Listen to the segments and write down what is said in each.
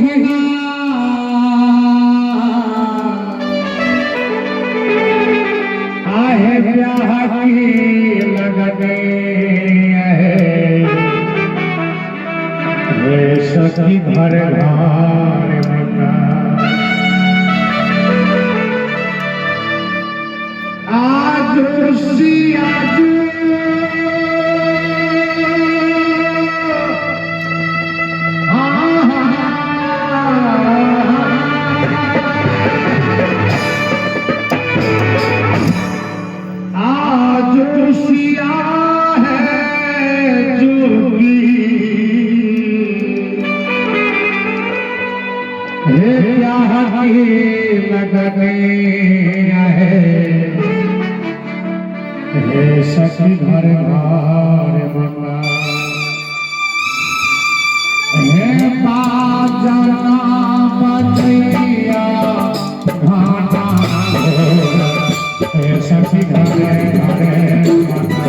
महीना आहे ब्याह की लगने वे सखी घर घर आज आज सखी घर घर बना हे बाजना बजैया घाटा हे सखी घर घर बना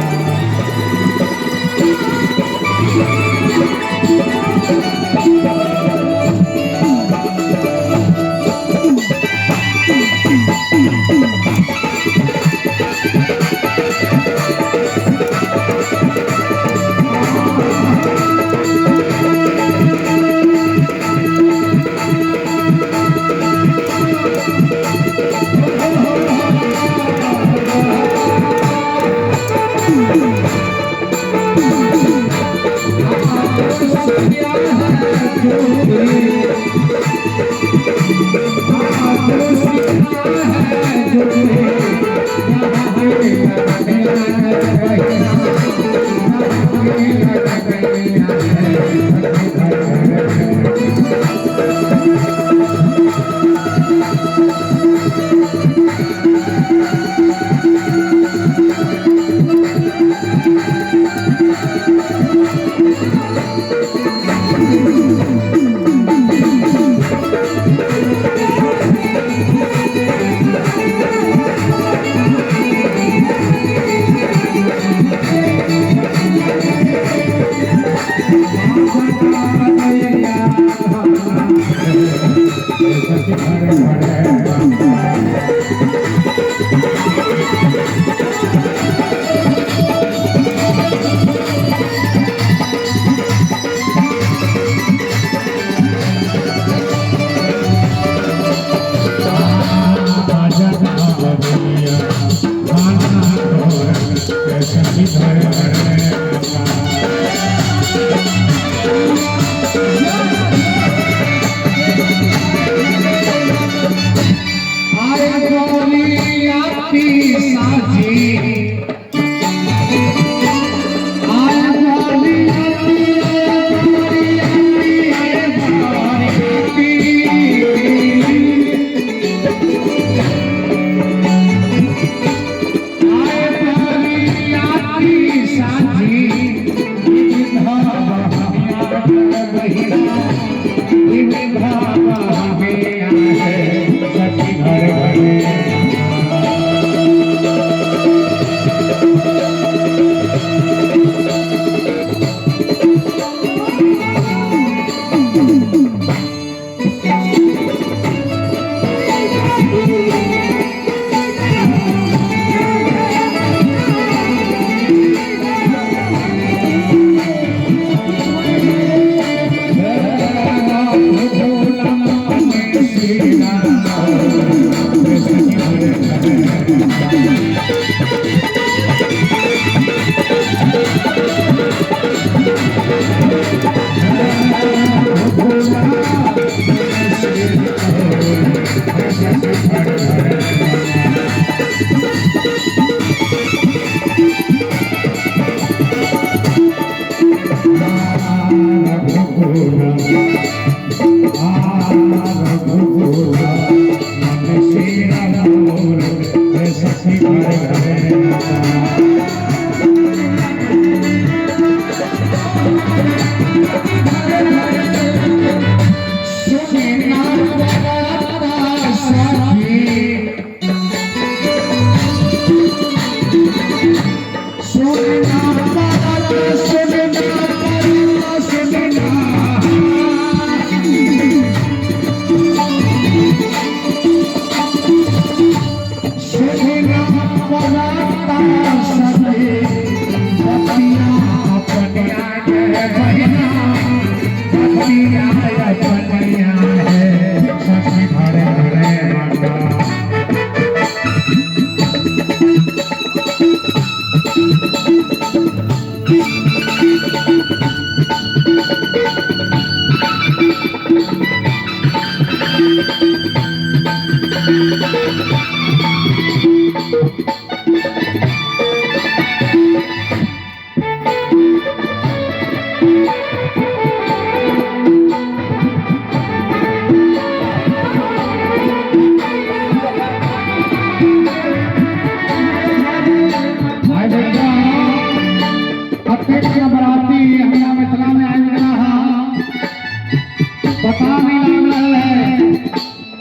पता नहीं लग रहा है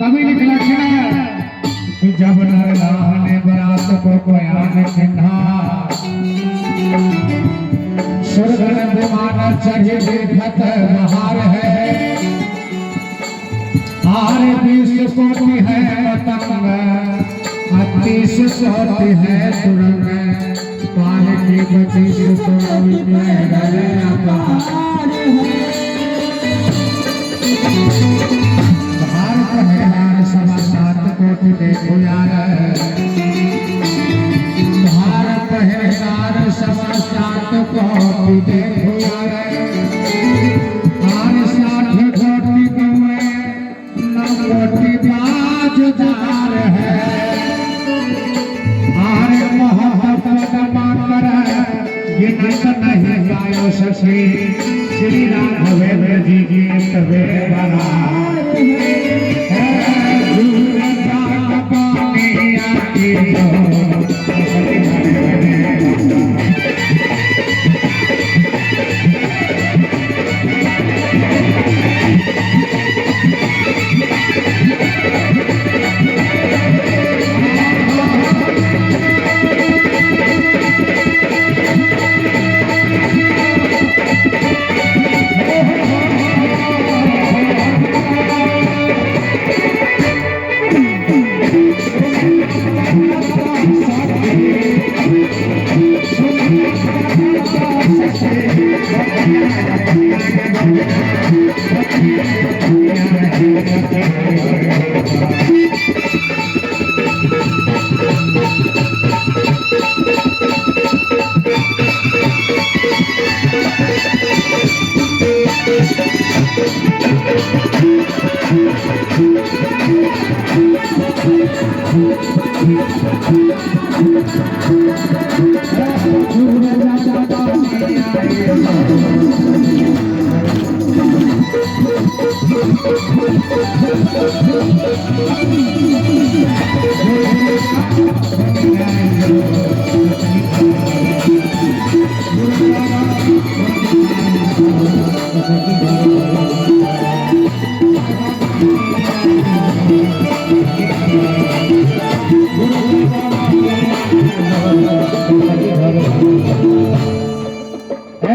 कभी निकला कि जब नर लाने बरात को कोयान चिन्हा सुरगन विमान चढ़े देखत बहार है आर 20 कोटि है पतंग 30 कोटि है सुरंग पाल की 25 कोटि में गले अपार है भारत है हार 7.5 कोटि देखो यार भारत है हार 7.5 कोटि देखो यार हार 60 कोटि में 9 कोटि बाजदार है हार मोहब्बत माकर ये नहीं गायो सखी श्री राघवेंद्र जी की तबे बना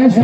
ऐसी